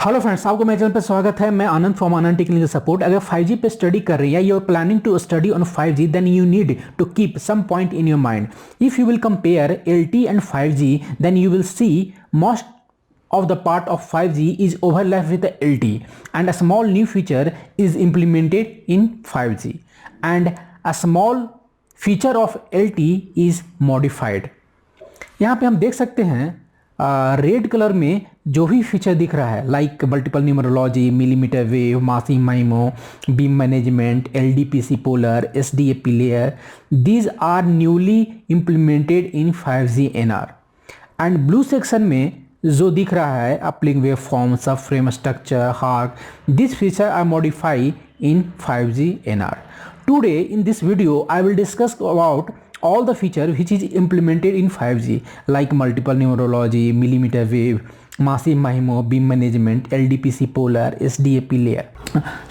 Hello friends, आपको मेरे channel पर स्वागत है। मैं Anand from Anand technical support. अगर 5G पे स्टडी कर रही है, you are planning to study on 5G, then you need to keep some point in your mind. If you will compare LTE and 5G, then you will see most of the part of 5G is overlapped with the LTE, and a small new feature is implemented in 5G, and a small feature of LTE is modified। यहाँ पे हम देख सकते हैं red colour में जो भी feature दिख रहा है, like multiple numerology, millimetre wave, massive MIMO, beam management, LDPC polar, SDAP layer, these are newly implemented in 5G NR। And blue section में जो दिख रहा है uplink wave form, sub frame structure, HARQ, this feature are modify in 5G NR। Today in this video I will discuss about all the feature which is implemented in 5G, like multiple numerology, millimeter wave, massive MIMO, beam management, LDPC polar, SDAP layer.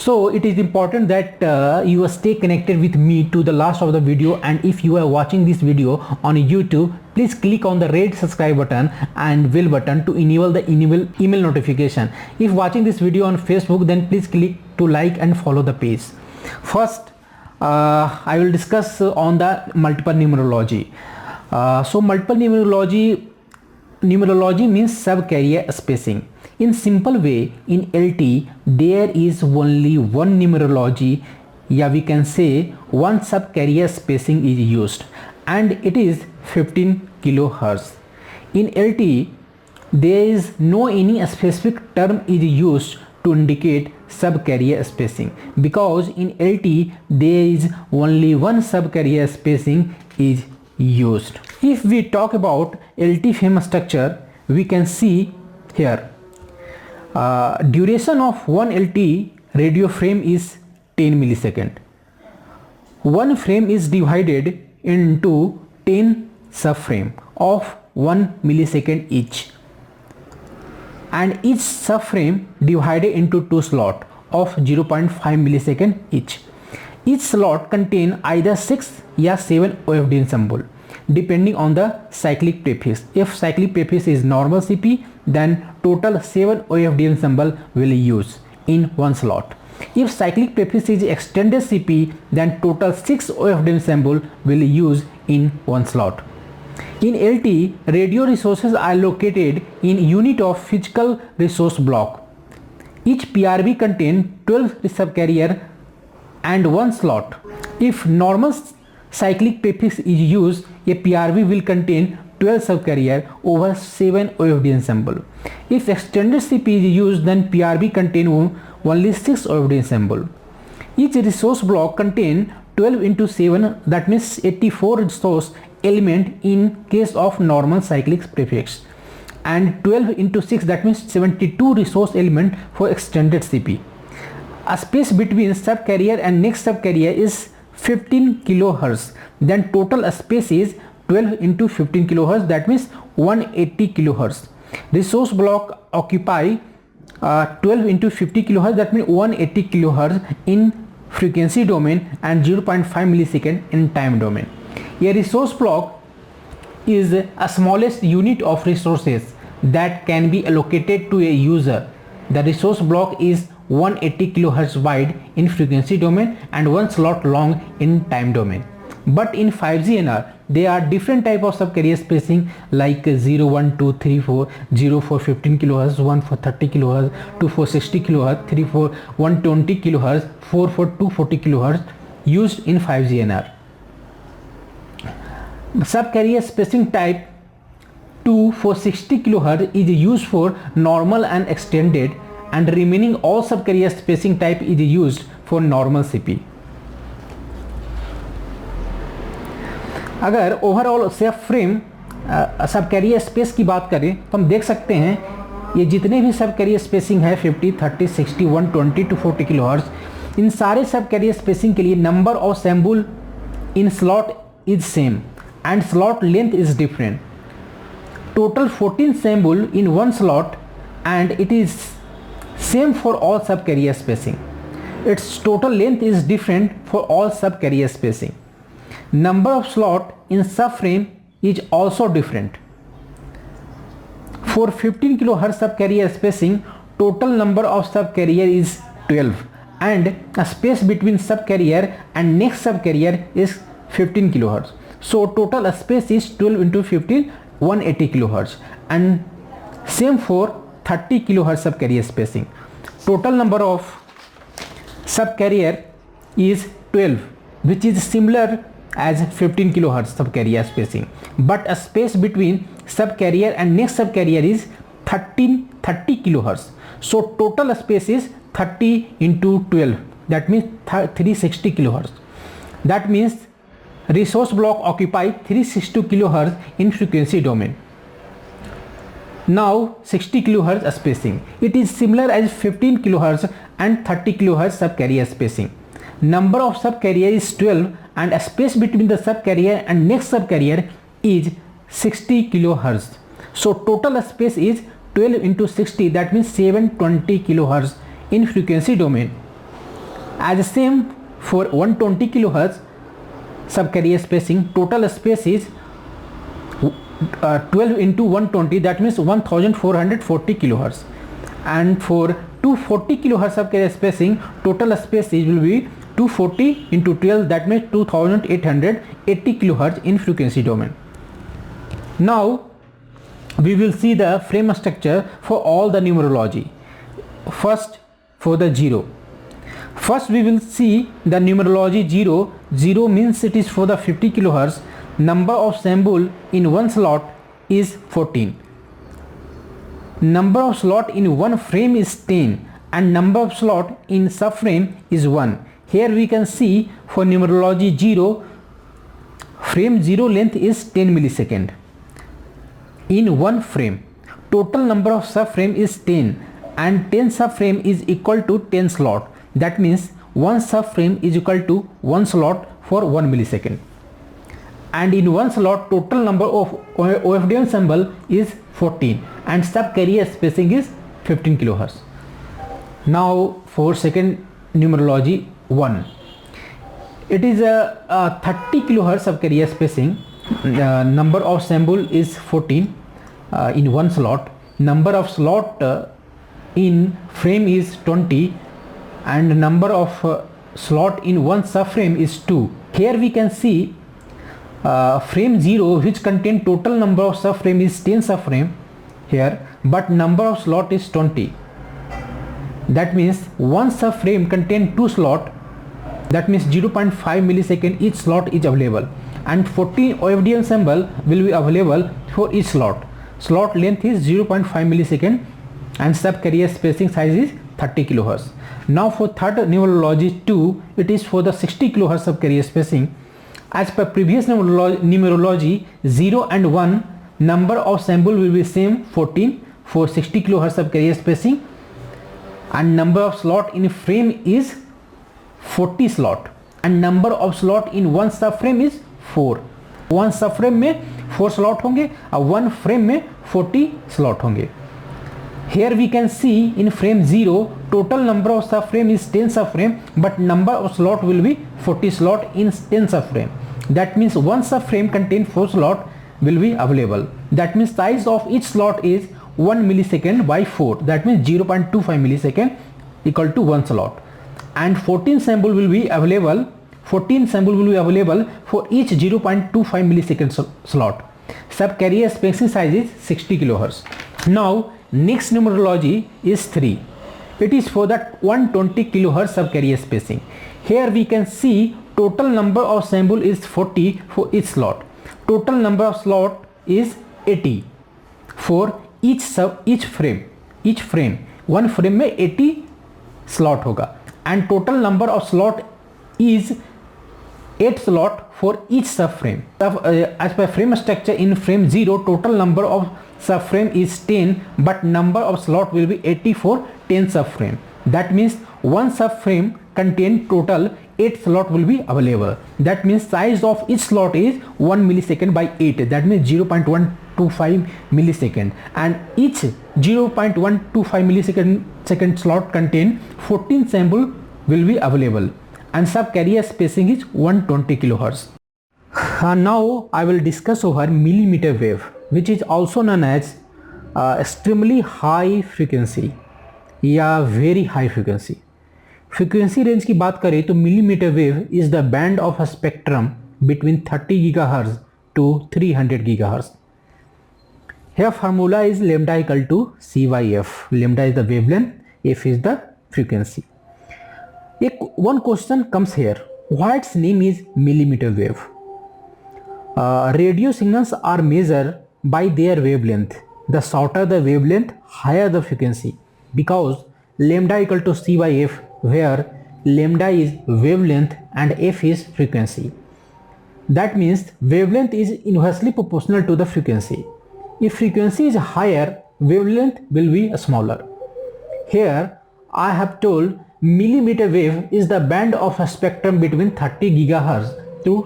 So it is important that you stay connected with me to the last of the video, and if you are watching this video on YouTube, please click on the red subscribe button and bell button to enable the email notification. If watching this video on Facebook, then please click to like and follow the page. First, I will discuss on the multiple numerology. So multiple numerology means sub-carrier spacing. In simple way, in LTE there is only one numerology, yeah, we can say one sub-carrier spacing is used, and it is 15 kilohertz. In LTE there is no any specific term is used to indicate sub-carrier spacing, because in LTE there is only one sub-carrier spacing is used. If we talk about LTE frame structure, we can see here duration of one LTE radio frame is 10 millisecond. One frame is divided into 10 subframe of 1 millisecond each, and each subframe divided into 2 slots of 0.5 millisecond each. Each slot contain either 6 or 7 OFDM symbol depending on the cyclic prefix. If cyclic prefix is normal CP, then total 7 OFDM symbol will use in one slot. If cyclic prefix is extended CP, then total 6 OFDM symbol will use in one slot. In LTE, radio resources are located in unit of physical resource block. Each PRV contains 12 subcarrier and one slot. If normal cyclic prefix is used, a PRV will contain 12 subcarrier over 7 OFDM symbol. If extended CP is used, then PRV contain only 6 OFDM symbol. Each resource block contain 12 into 7, that means 84 resource element in case of normal cyclic prefix, and 12 into 6, that means 72 resource element for extended CP. A space between subcarrier and next subcarrier is 15 kilohertz, then total space is 12 into 15 kilohertz, that means 180 kilohertz. Resource block occupy 12 into 50 kilohertz, that means 180 kilohertz in frequency domain and 0.5 millisecond in time domain. A resource block is a smallest unit of resources that can be allocated to a user. The resource block is 180 kilohertz wide in frequency domain and one slot long in time domain. But in 5G NR there are different type of subcarrier spacing, like 0, 1, 2, 3, 4, 0 for 15 kilohertz, 1 for 30 kilohertz, 2 for 60 kilohertz, 3 for 120 kilohertz, 4 for 240 kilohertz used in 5G NR. Subcarrier spacing type 2 for 60 kilohertz is used for normal and extended, and remaining all subcarrier spacing type is used for normal CP. अगर overall सब frame सब career space की बात करें तो हम देख सकते हैं ये जितने भी सब कैरियर स्पेसिंग है 50, 30, 60, 120 to 40 किलोहर्ट्ज़, इन सारे सब कैरियर स्पेसिंग के लिए number of sample in slot is same and slot length is different. Total 14 symbol in one slot, and it is same for all subcarrier spacing. Its total length is different for all subcarrier spacing. Number of slot in subframe is also different. For 15 kHz subcarrier spacing, total number of subcarrier is 12 and a space between subcarrier and next subcarrier is 15 kilohertz. So total space is 12 into 15, 180 kilohertz, and same for 30 kilohertz subcarrier spacing. Total number of subcarrier is 12, which is similar as 15 kilohertz subcarrier spacing, but a space between subcarrier and next subcarrier is 30 kilohertz. So total space is 30 into 12, that means 360 kilohertz. That means resource block occupy 360 kilohertz in frequency domain. Now 60 kilohertz spacing, it is similar as 15 kilohertz and 30 kilohertz subcarrier spacing. Number of subcarrier is 12 and a space between the subcarrier and next subcarrier is 60 kilohertz. So total space is 12 into 60, that means 720 kilohertz in frequency domain. As same for 120 kilohertz subcarrier spacing, total space is 12 into 120, that means 1440 kilohertz. And for 240 kilohertz subcarrier spacing, total space will be 240 into 12, that means 2880 kilohertz in frequency domain. Now we will see the frame structure for all the numerology. First, for the 0. First we will see the numerology 0. 0 means it is for the 50 kilohertz. Number of symbol in one slot is 14. Number of slot in one frame is 10 and number of slot in subframe is 1. Here we can see for numerology 0, frame 0 length is 10 millisecond in one frame. Total number of subframe is 10 and 10 subframe is equal to 10 slot. That means one subframe is equal to one slot for 1 millisecond. And in one slot total number of OFDM symbol is 14 and subcarrier spacing is 15 kilohertz. Now for second numerology 1, it is a 30 kilohertz subcarrier spacing. Number of symbol is 14 in one slot. Number of slot in frame is 20 and number of slot in one subframe is 2. Here we can see frame 0, which contain total number of subframe is 10 subframe here, but number of slot is 20. That means one subframe contain 2 slot, that means 0.5 millisecond each slot is available, and 14 OFDM symbol will be available for each slot. Slot length is 0.5 millisecond and subcarrier spacing size is 30 kilohertz. Now for third numerology 2, it is for the 60 kilohertz subcarrier spacing. As per previous numerology 0 and 1, number of symbol will be same, 14 for 60 kilohertz subcarrier spacing, and number of slot in frame is 40 slot and number of slot in one subframe is 4. One subframe में 4 slot होंगे और one frame में 40 slot होंगे. Here we can see in frame 0 total number of subframe is 10 subframe but number of slot will be 40 slot in 10 subframe. That means one subframe contain 4 slot will be available. That means size of each slot is 1 millisecond by 4. That means 0.25 millisecond equal to 1 slot. And 14 sample will be available. 14 sample will be available for each 0.25 millisecond slot. Subcarrier spacing size is 60 kilohertz. Now next numerology is 3. It is for that 120 kilohertz subcarrier spacing. Here we can see total number of sample is 40 for each slot. Total number of slot is 80 for each frame. Each frame, one frame में 80 slot होगा and total number of slot is 8 slot for each subframe. As per frame structure in frame 0 total number of subframe is 10 but number of slot will be 80 for 10 subframe. That means one subframe contain total 8 slot will be available. That means size of each slot is 1 millisecond by 8. That means 0.125 millisecond and each 0.125 millisecond slot contain 14 sample will be available and subcarrier spacing is 120 kilohertz. Now I will discuss over millimeter wave, which is also known as extremely high frequency. या very high frequency. Frequency range की बात करें तो millimetre wave is the band of a spectrum between 30 gigahertz to 300 gigahertz. Here formula is lambda equal to c by f. Lambda is the wavelength, f is the frequency. One question comes here. Why its name is millimeter wave? Radio signals are measured by their wavelength. The shorter the wavelength, higher the frequency. Because lambda equal to c by f, where lambda is wavelength and f is frequency. That means wavelength is inversely proportional to the frequency. If frequency is higher, wavelength will be smaller. Here I have told millimeter wave is the band of a spectrum between 30 gigahertz to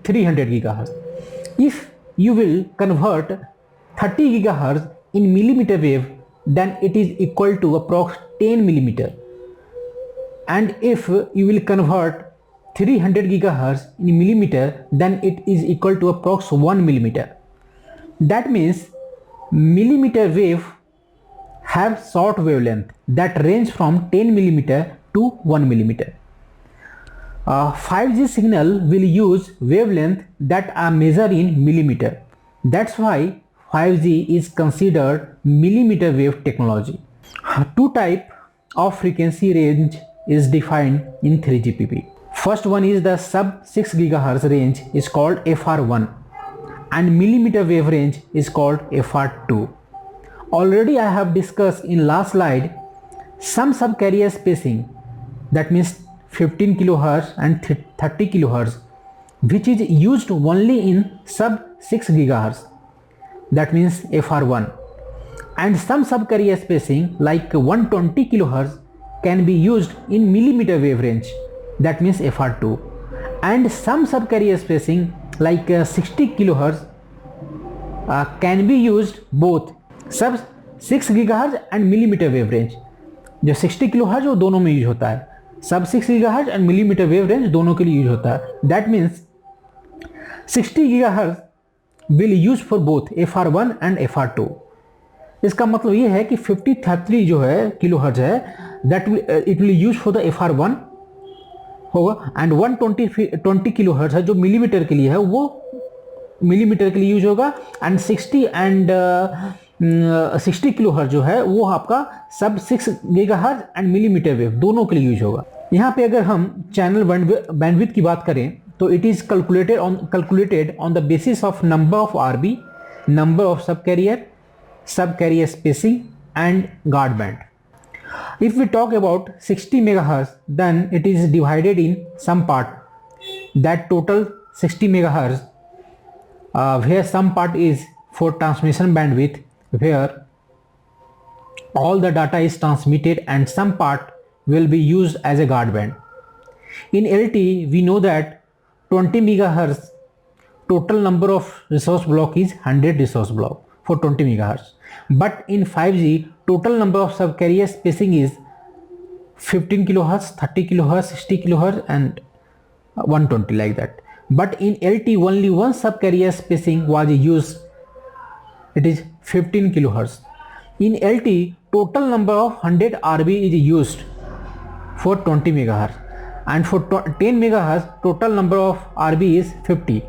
300 gigahertz. If you will convert 30 gigahertz in millimeter wave, then it is equal to approx 10 millimeter. And if you will convert 300 gigahertz in millimeter, then it is equal to approx 1 millimeter. That means millimeter wave have short wavelength that range from 10 millimeter to 1 millimeter. 5G signal will use wavelength that are measured in millimeter. That's why 5G is considered millimeter wave technology. Two type of frequency range is defined in 3GPP. First one is the sub 6 gigahertz range is called FR1 and millimeter wave range is called FR2. Already I have discussed in last slide some subcarrier spacing, that means 15 kilohertz and 30 kilohertz, which is used only in sub 6 gigahertz, that means FR1, and some subcarrier spacing like 120 kilohertz can be used in millimeter wave range, that means FR2, and some subcarrier spacing like 60 kilohertz can be used both sub 6 gigahertz and millimeter wave range. जो 60 kilohertz वो दोनों में use होता है, सब 6 gigahertz and millimetre wave range दोनों के लिए यूज होता है। That means 60 gigahertz will use for both FR1 and FR2। इसका मतलब ये है कि 50-30 जो है किलोहर्ट्ज है that it will use for the FR1 होगा, एंड 120 किलोहर्ट्ज है जो मिलीमीटर के लिए है वो मिलीमीटर के लिए यूज होगा, एंड 60 किलोहर्ट्ज जो है वो आपका सब 6 गीगाहर्ट्ज एंड मिलीमीटर वेव दोनों के लिए यूज होगा। यहाँ पे अगर हम चैनल बैंडविड्थ की बात करें तो it is calculated on the basis of number of RB, number of sub carrier spacing and guard band. If we talk about 60 megahertz, then it is divided in some part, that total 60 megahertz, where some part is for transmission bandwidth, where all the data is transmitted, and some part will be used as a guard band. In LTE, we know that 20 megahertz total number of resource block is 100 resource block for 20 megahertz. But in 5G, total number of subcarrier spacing is 15 kilohertz, 30 kilohertz, 60 kilohertz and 120 like that. But in LTE, only one subcarrier spacing was used. It is 15 kilohertz. In LTE, total number of 100 RB is used for 20 megahertz, and for 10 megahertz total number of RB is 50.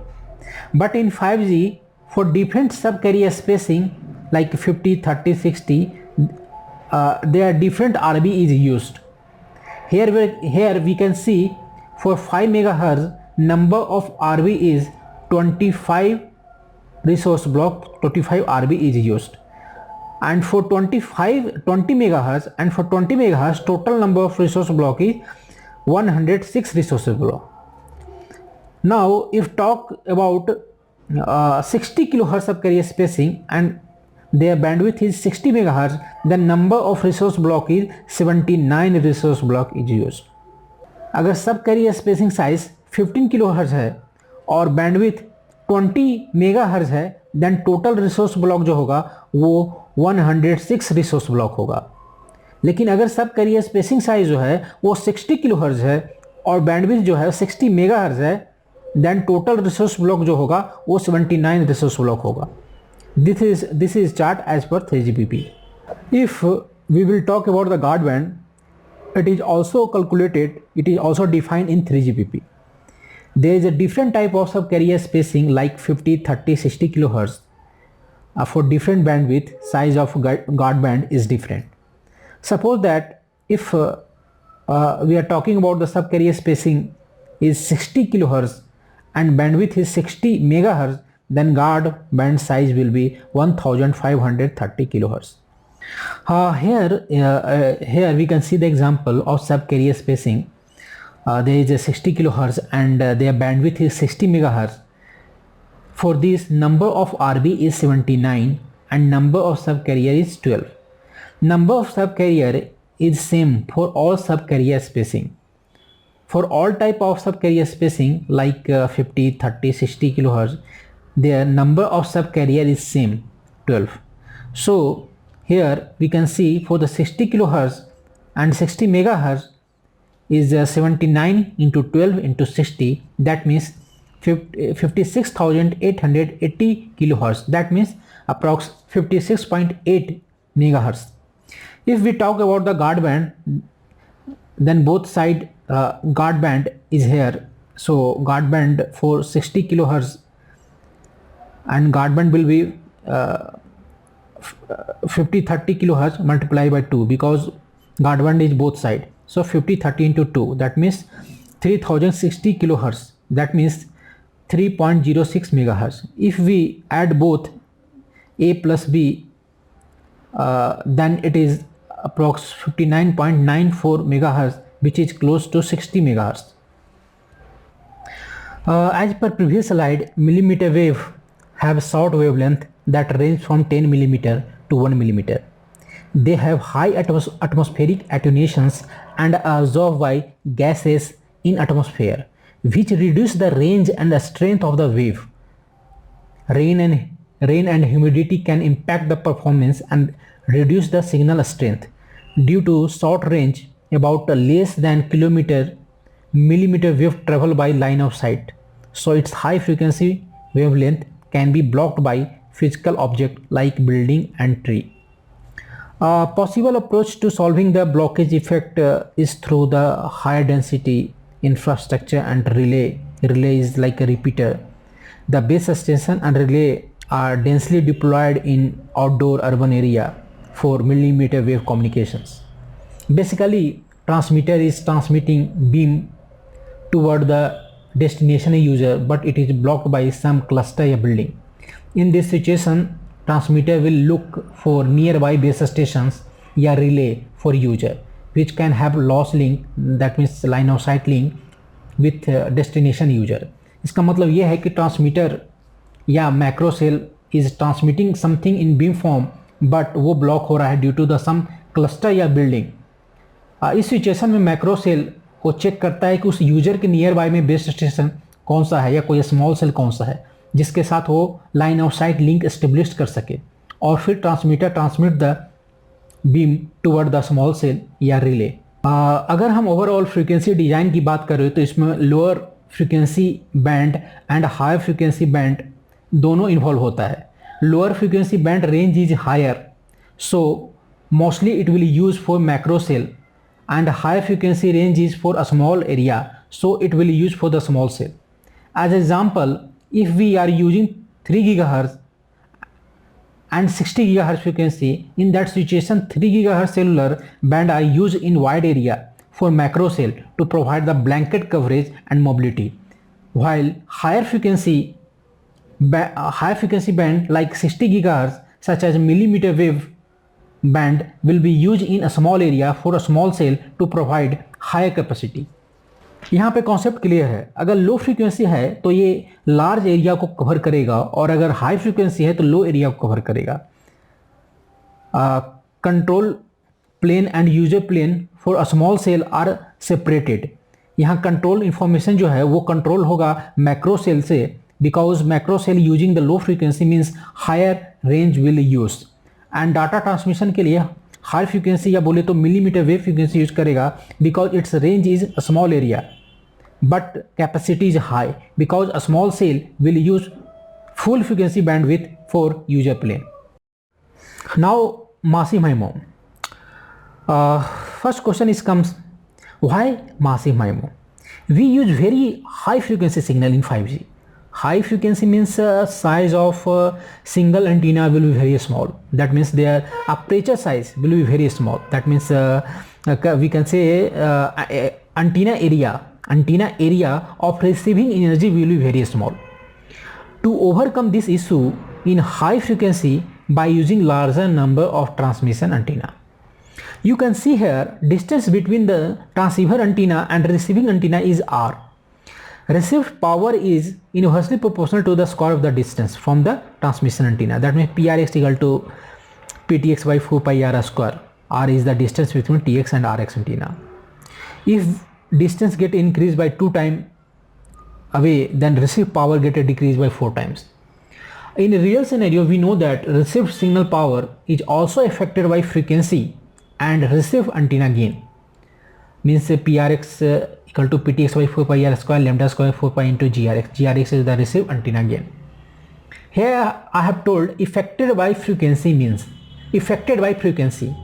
But in 5G, for different subcarrier spacing like 50, 30, 60, there are different RB is used. Here we can see for 5 megahertz number of RB is 25 resource block, 25 RB is used, and for 20 megahertz and for 20 megahertz total number of resource block is 106 resource block. Now if talk about 60 kilohertz subcarrier spacing and their bandwidth is 60 megahertz, the number of resource block is 79 resource block is used. अगर सब carrier spacing size 15 kilohertz है और bandwidth 20 megahertz है, then total resource block जो होगा वो 106 resource block होगा। लेकिन अगर सब कैरियर स्पेसिंग साइज जो है वो 60 किलोहर्ट्ज है और बैंडविथ जो है 60 मेगाहर्ट्ज है, देन टोटल रिसोर्स ब्लॉक जो होगा वो 79 रिसोर्स ब्लॉक होगा। This is chart as per 3GPP. If we will talk about the guard band. It is also calculated, it is also defined in 3GPP. There is a different type of subcarrier spacing like 50, 30, 60 kHz. For different bandwidth, size of guard band is different. Suppose that if we are talking about the subcarrier spacing is 60 kHz and bandwidth is 60 MHz, then guard band size will be 1530 kHz. Here we can see the example of subcarrier spacing. There is a 60 kHz and their bandwidth is 60 MHz. For this, number of RB is 79 and number of subcarrier is 12. Number of subcarrier is same for all subcarrier spacing. For all type of subcarrier spacing like 50, 30, 60 kHz, their number of subcarrier is same, 12. So here we can see for the 60 kHz and 60 MHz is 79 into 12 into 60, that means 56,880 kHz, that means approx 56.8 MHz. If we talk about the guard band, then both side guard band is here. So guard band for 60 kHz and guard band will be 50-30 kHz multiplied by 2 because guard band is both side. So 50-30 into 2, that means 3060 kHz, that means 3.06 MHz. If we add both A plus B, then it is approx 59.94 MHz, which is close to 60 MHz. As per previous slide, millimeter wave have short wavelength that range from 10 mm to 1 mm. They have high atmospheric attenuations and are absorbed by gases in atmosphere, which reduce the range and the strength of the wave. Rain and humidity can impact the performance and reduce the signal strength. Due to short range, about less than millimeter wave travel by line of sight, so its high frequency wavelength can be blocked by physical object like building and tree. A possible approach to solving the blockage effect is through the higher density infrastructure and relay. Relay is like a repeater. The base station and relay are densely deployed in outdoor urban area for millimeter wave communications. Basically, transmitter is transmitting beam toward the destination user, but it is blocked by some cluster or building. In this situation, transmitter will look for nearby base stations or relay for user, which can have loss link, that means line of sight link with destination user. इसका मतलब ये है कि transmitter या macro cell is transmitting something in beam form, but वो block हो रहा है due to the some cluster या बिल्डिंग. इस सिचुएशन में मैक्रो सेल को चेक करता है कि उस यूजर के नियर बाय में बेस स्टेशन कौन सा है या कोई स्मॉल सेल कौन सा है जिसके साथ वो line of sight link establish कर सके, और फिर transmitter transmit the beam toward the small cell या रिले. अगर हम ओवरऑल फ्रीक्वेंसी डिज़ाइन की बात करें तो इसमें lower frequency band and higher frequency band दोनों इन्वॉल्व होता है. Lower frequency band range is higher, so mostly it will use for macro cell, and higher frequency range is for a small area, so it will use for the small cell. As example, if we are using 3 GHz and 60 GHz frequency, in that situation 3 GHz cellular band are used in wide area for macro cell to provide the blanket coverage and mobility, while higher frequency band like 60 GHz such as millimeter wave band will be used in a small area for a small cell to provide higher capacity. यहाँ पे concept clear है. अगर low frequency है तो ये large area को cover करेगा, और अगर हाई फ्रीक्वेंसी है तो लो एरिया को कवर करेगा. Control plane and user plane for a small cell are separated. यहाँ कंट्रोल इंफॉर्मेशन जो है वो कंट्रोल होगा मैक्रो सेल से, because macro cell using the low frequency means higher range will use. And data transmission के लिए high frequency या बोले तो मिलीमीटर वेव फ्रीक्वेंसी यूज करेगा, because its range is a small area but capacity is high, because a small cell will use full frequency bandwidth for user plane. Now massive MIMO. First question is comes, why massive MIMO? We use very high frequency signal in 5G. High frequency means size of single antenna will be very small. That means their aperture size will be very small. That means we can say antenna area of receiving energy will be very small. To overcome this issue in high frequency by using larger number of transmission antenna. You can see here distance between the transceiver antenna and receiving antenna is r. Received power is inversely proportional to the square of the distance from the transmission antenna. That means Prx equal to Ptx by 4 pi r square. R is the distance between Tx and Rx antenna. If distance get increased by 2 times away, then received power get decreased by 4 times. In a real scenario, we know that received signal power is also affected by frequency and received antenna gain. Means Prx equal to Ptx by 4 pi r square lambda square 4 pi into Grx. Grx is the received antenna gain. Here I have told affected by frequency means affected by frequency.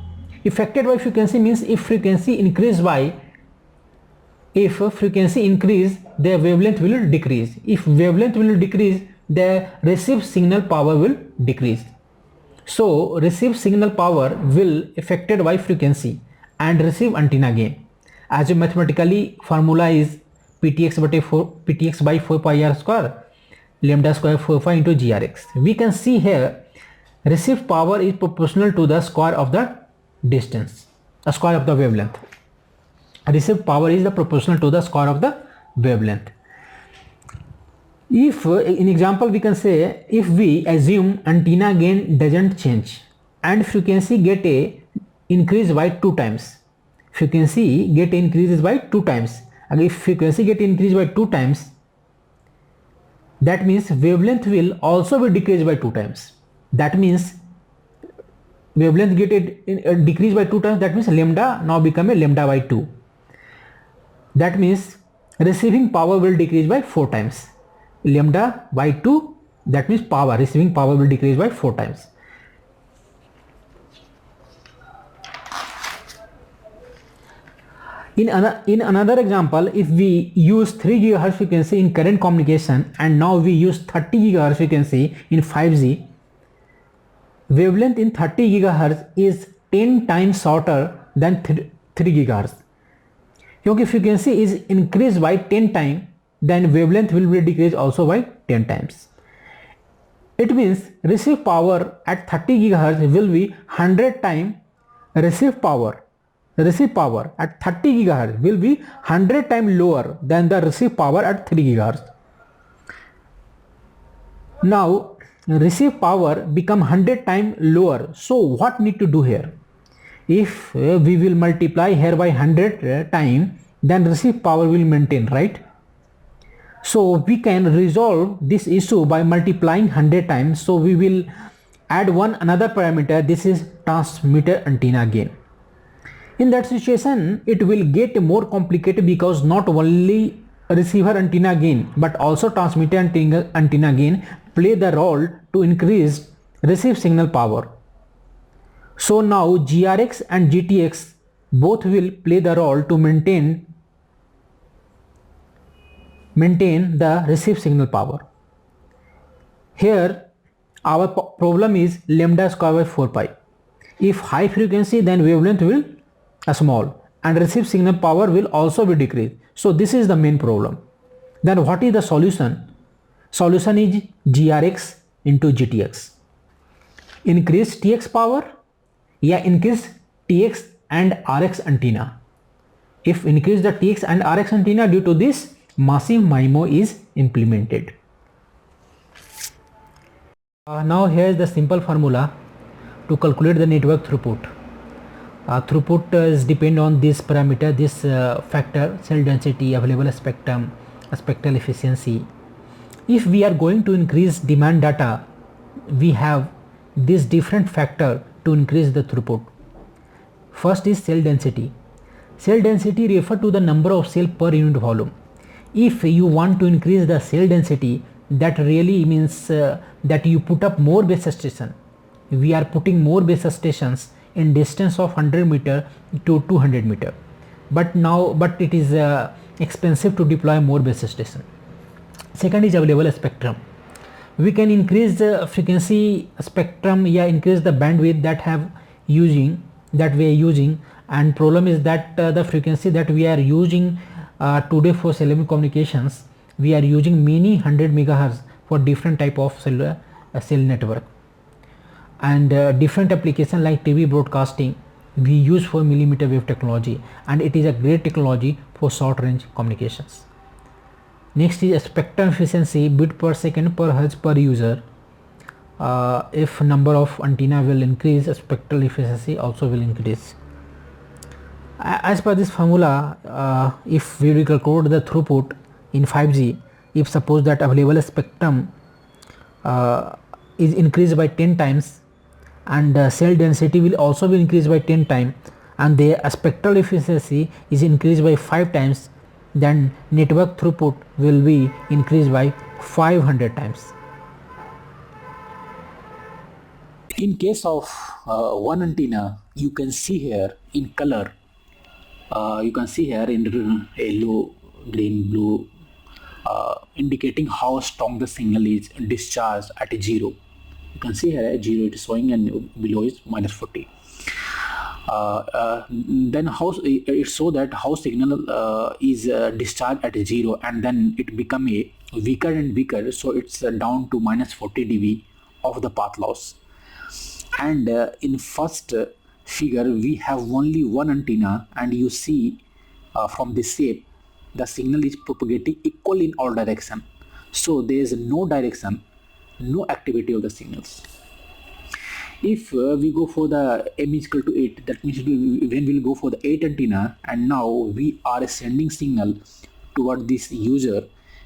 Affected by frequency means if frequency increase, the wavelength will decrease. If wavelength will decrease, the received signal power will decrease. So received signal power will affected by frequency and receive antenna gain. As mathematically formula is Ptx by 4 pi r square lambda square 4 pi into Grx. We can see here received power is proportional to the square of the distance, the square of the wavelength. Received power is the proportional to the square of the wavelength. If in example we can say, if we assume antenna gain doesn't change and frequency get increased by 2 times, frequency get increases by 2 times, and if frequency get increased by 2 times, that means wavelength will also be decreased by 2 times. That means wavelength get decreased by 2 times, that means lambda now become a lambda by 2. That means receiving power will decrease by 4 times. Lambda by 2, that means receiving power will decrease by 4 times. In another example, if we use 3 GHz frequency in current communication and now we use 30 GHz frequency in 5G, wavelength in 30 GHz is 10 times shorter than 3 GHz. क्योंकि frequency is increased by 10 times, then wavelength will be decreased also by 10 times. It means received power at 30 GHz will be 100 times received power at 30 GHz will be 100 times lower than the received power at 3 GHz. Now received power become 100 times lower. So what need to do here? If we will multiply here by 100 times, then received power will maintain, right? So we can resolve this issue by multiplying 100 times. So we will add another parameter. This is transmitter antenna gain. In that situation, it will get more complicated because not only receiver antenna gain but also transmitter antenna gain play the role to increase received signal power. So now Grx and Gtx both will play the role to maintain the received signal power. Here our problem is lambda square by 4 pi. If high frequency, then wavelength will small and received signal power will also be decreased. So this is the main problem. Then what is the solution? Solution is Grx into Gtx. Increase Tx power, increase Tx and Rx antenna. If increase the Tx and Rx antenna, due to this massive MIMO is implemented. Now here is the simple formula to calculate the network throughput. Throughput is depend on this parameter, this factor, cell density, available spectrum, spectral efficiency. If we are going to increase demand data, we have this different factor to increase the throughput. First is cell density. Cell density refer to the number of cell per unit volume. If you want to increase the cell density, that really means that you put up more base station. We are putting more base stations in distance of 100 meter to 200 meter. But it is expensive to deploy more base station. Second is available spectrum. We can increase the frequency spectrum, increase the bandwidth that we are using, and problem is that the frequency that we are using today for cellular communications, we are using many 100 megahertz for different type of cell network, and different application like TV broadcasting we use for millimeter wave technology, and it is a great technology for short range communications. Next is spectrum efficiency, bit per second per hertz per user. If number of antenna will increase, spectral efficiency also will increase. As per this formula, if we will calculate the throughput in 5G, if suppose that available spectrum is increased by 10 times, and cell density will also be increased by 10 times, and the spectral efficiency is increased by 5 times, then network throughput will be increased by 500 times. In case of one antenna, you can see here in color, you can see here in yellow, green, blue, indicating how strong the signal is discharged at 0. You can see here at 0 it is showing, and below is minus 40. Then how it show that how signal is discharged at 0, and then it become a weaker and weaker, so it's down to minus 40 dB of the path loss. And in first figure we have only one antenna, and you see from this shape the signal is propagating equal in all direction, so there is no direction, no activity of the signals. If we go for the m is equal to 8, that means when we will go for the 8 antenna, and now we are sending signal toward this user,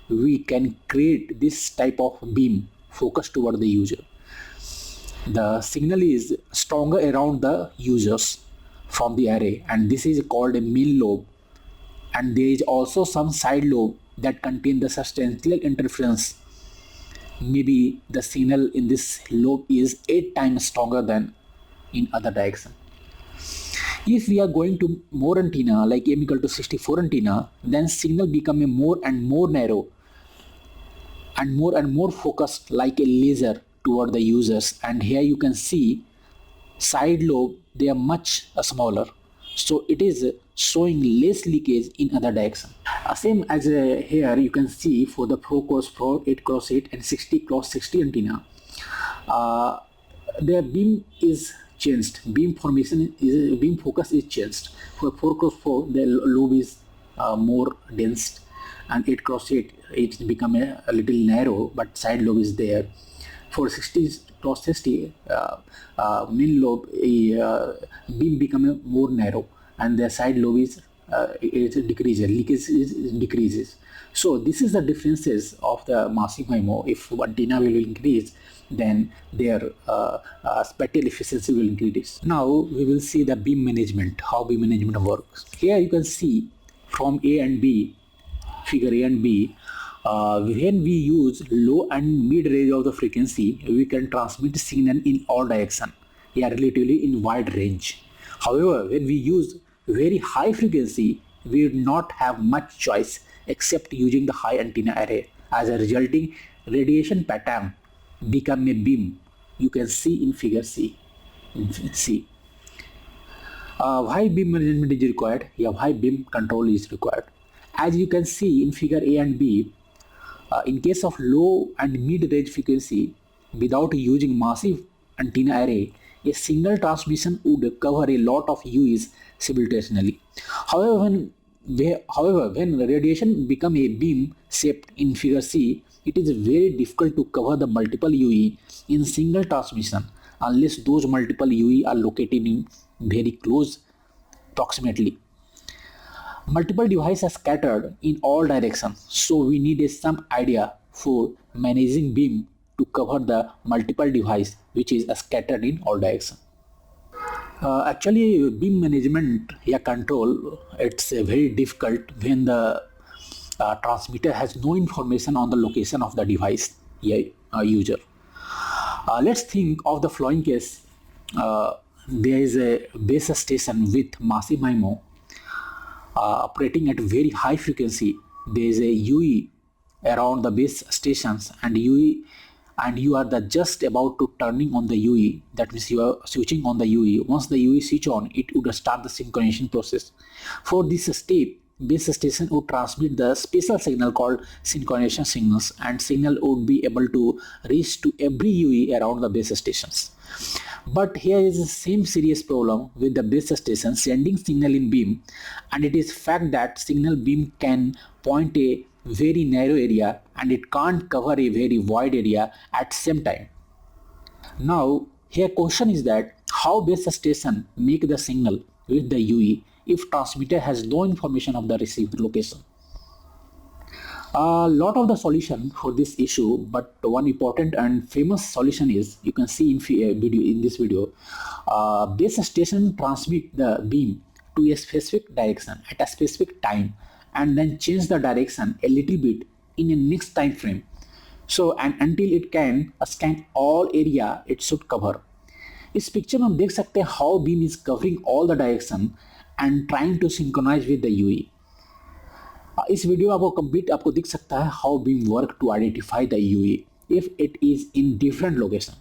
we can create this type of beam focused toward the user. The signal is stronger around the users from the array, and this is called a main lobe, and there is also some side lobe that contain the substantial interference. Maybe the signal in this lobe is 8 times stronger than in other direction. If we are going to more antenna like m equal to 64 antenna, then signal become a more and more narrow and more focused like a laser toward the users, and here you can see side lobe, they are much smaller, so it is showing less leakage in other direction. Same as here you can see for the 4x4, 8x8 and 60x60 antenna, their beam is changed, beam formation is, beam focus is changed. For 4x4 the lobe is more dense, and 8x8 it become a little narrow, but side lobe is there. For 60x60 main lobe beam become more narrow, and the side lobe is decreases, leakage decreases. So this is the differences of the massive MIMO. If antenna will increase, then their spectral efficiency will increase. Now we will see the beam management, how beam management works. Here you can see from A and B, figure A and B, when we use low and mid range of the frequency, we can transmit signal in all direction, relatively in wide range. However, when we use very high frequency, we do not have much choice except using the high antenna array. As a resulting radiation pattern become a beam. You can see in figure C. Why beam management is required? Why beam control is required? As you can see in figure A and B, in case of low and mid range frequency, without using massive antenna array, a single transmission would cover a lot of UEs simultaneously. However, when radiation become a beam shaped in figure C, it is very difficult to cover the multiple UE in single transmission unless those multiple UE are located in very close proximity. Multiple devices are scattered in all directions, so we need some idea for managing beam to cover the multiple device which is scattered in all directions. Actually, beam management control, it's very difficult when the transmitter has no information on the location of the device user. Let's think of the following case. there is a base station with massive MIMO operating at very high frequency. There is a UE around the base stations, and you are just about to turning on the UE. That means you are switching on the UE. Once the UE switch on, it would start the synchronization process. For this step, base station would transmit the special signal called synchronization signals, and signal would be able to reach to every UE around the base stations. But here is the same serious problem with the base station sending signal in beam, and it is fact that signal beam can point a very narrow area and it can't cover a very wide area at same time. Now here question is that how base station make the signal with the UE if transmitter has no information of the received location. A lot of the solution for this issue, but one important and famous solution is, you can see in this video, base station transmit the beam to a specific direction at a specific time and then change the direction a little bit in a next time frame. So and until it can scan all area it should cover. इस picture में हम देख सकते हैं how beam is covering all the direction and trying to synchronize with the UE. इस video में आपको complete आपको दिख सकता है how beam work to identify the UE if it is in different location.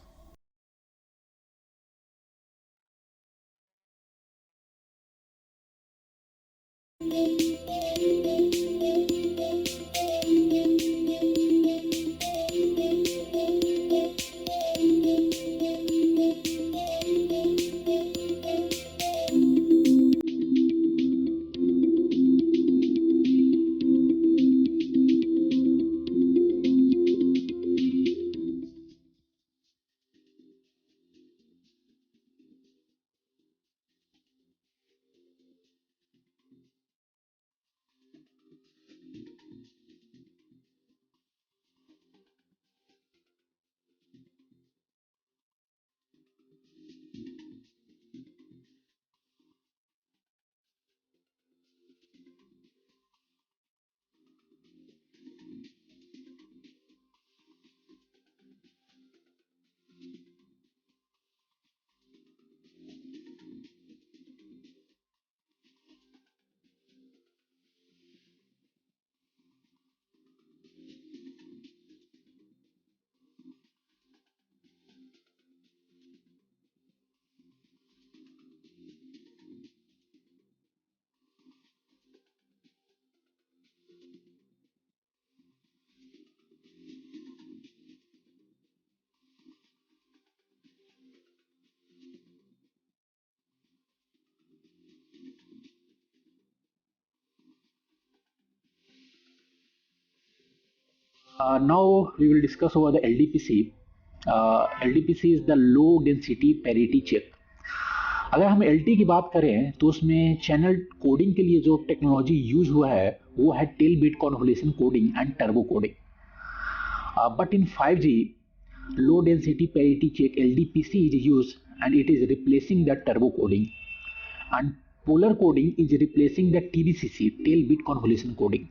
Now we will discuss over the LDPC. LDPC is the low density parity check. अगर हम LT की बात करें तो उसमें चैनल कोडिंग के लिए जो टेक्नोलॉजी यूज हुआ है वो है tail bit convolution coding and turbo coding. But in 5G, low density parity check LDPC is used and it is replacing the turbo coding, and polar coding is replacing the TBCC tail bit convolution coding.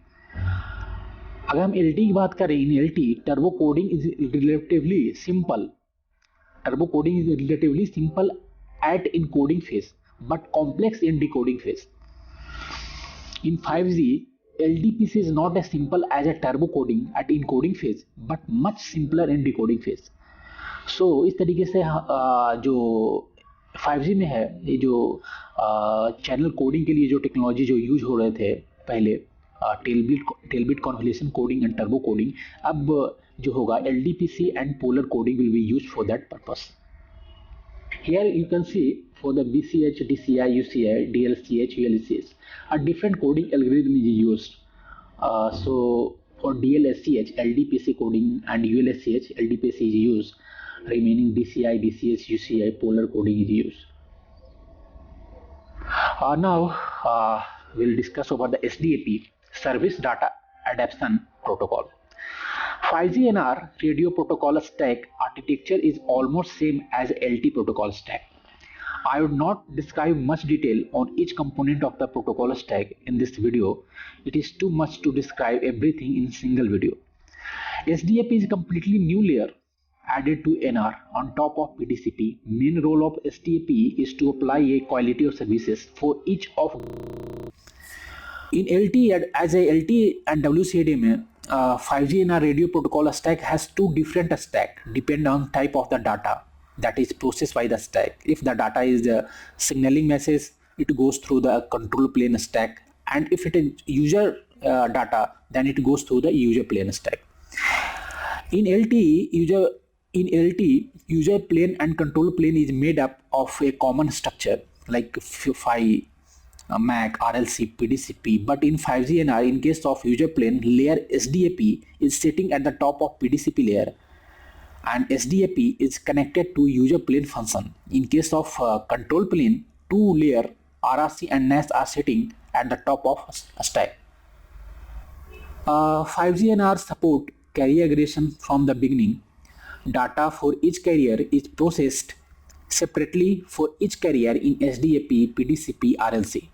अगर हम LT की बात करें, in LT turbo coding is relatively simple. Turbo coding is relatively simple at encoding phase but complex in decoding phase. In 5G, LDPC is not as simple as a turbo coding at encoding phase but much simpler in decoding phase. So इस तरीके से जो 5G में है ये जो channel coding के लिए जो टेक्नोलॉजी जो यूज हो रहे थे पहले tail bit convolution coding and turbo coding, अब जो होगा LDPC and polar coding will be used for that purpose. Here you can see for the BCH, DCI, UCI, DLCH, ULCH, a different coding algorithm is used. So for DLSCH, LDPC coding and ULSCH, LDPC is used. Remaining DCI, DCH, UCI, polar coding is used. Now we'll discuss about the SDAP, Service Data Adaptation Protocol. 5G NR radio protocol stack architecture is almost same as LT protocol stack. I would not describe much detail on each component of the protocol stack in this video. It is too much to describe everything in single video. SDAP is a completely new layer added to NR on top of PDCP. Main role of SDAP is to apply a quality of services for each of. In LTE, as a LTE and WCAD में 5G NR radio protocol stack has two different stack depend on type of the data that is processed by the stack. If the data is the signaling message, it goes through the control plane stack, and if it is user data, then it goes through the user plane stack. In LTE, user plane and control plane is made up of a common structure like PHY, MAC, RLC, PDCP. But in 5G NR, in case of user plane, layer SDAP is sitting at the top of PDCP layer, and SDAP is connected to user plane function. In case of control plane, two layer RRC and NAS are sitting at the top of a stack. 5G NR support carrier aggregation from the beginning. Data for each carrier is processed separately for each carrier in SDAP, PDCP, RLC,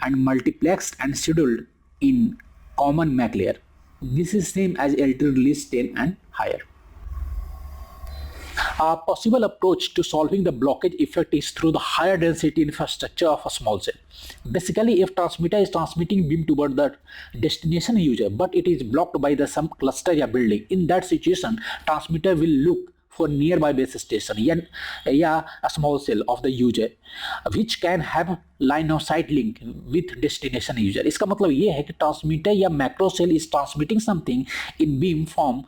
and multiplexed and scheduled in common MAC layer. This is same as LTE release 10 and higher. A possible approach to solving the blockage effect is through the higher density infrastructure of a small cell. Basically, if transmitter is transmitting beam toward the destination user, but it is blocked by the some cluster or building, in that situation, transmitter will look for nearby base station या a small cell of the user which can have line of sight link with destination user. इसका मतलब ये है कि transmitter या macro cell is transmitting something in beam form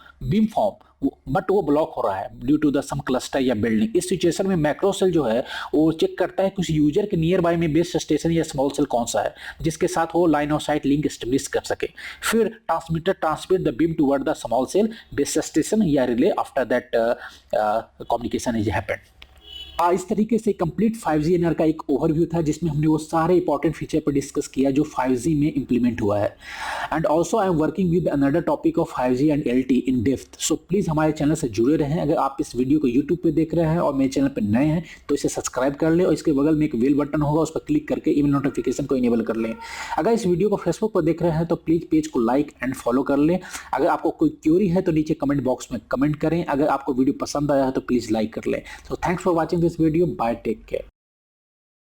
but वो block हो रहा है due to the some cluster या बिल्डिंग. इस सिचुएशन में मैक्रो सेल जो है वो चेक करता है कुछ यूजर के नियर बाय में बेस स्टेशन या स्मॉल सेल कौन सा है जिसके साथ वो line of sight link establish कर सके. फिर transmitter transmit the beam toward the small cell base station या relay after that communication is happened. इस तरीके से कंप्लीट 5G NR का एक ओवरव्यू था जिसमें हमने वो सारे इंपॉर्टेंट फीचर पर डिस्कस किया जो 5G में इंप्लीमेंट हुआ है. And also I am working with another topic of 5G and LTE in depth. So please हमारे चैनल से जुड़े रहें. अगर आप इस वीडियो को यूट्यूब पे देख रहे हैं और मेरे चैनल पर नए हैं तो इसे सब्सक्राइब कर लें और इसके बगल में एक बेल बटन होगा उस पर क्लिक करके ईमेल नोटिफिकेशन को इनेबल कर लें. अगर इस वीडियो को फेसबुक पर देख रहे हैं तो प्लीज़ पेज को लाइक एंड फॉलो कर लें. अगर आपको कोई क्यूरी है तो नीचे कमेंट बॉक्स में कमेंट करें. अगर आपको वीडियो पसंद आया है तो प्लीज़ लाइक कर लें. So thanks for watching this video. Bye. Take care.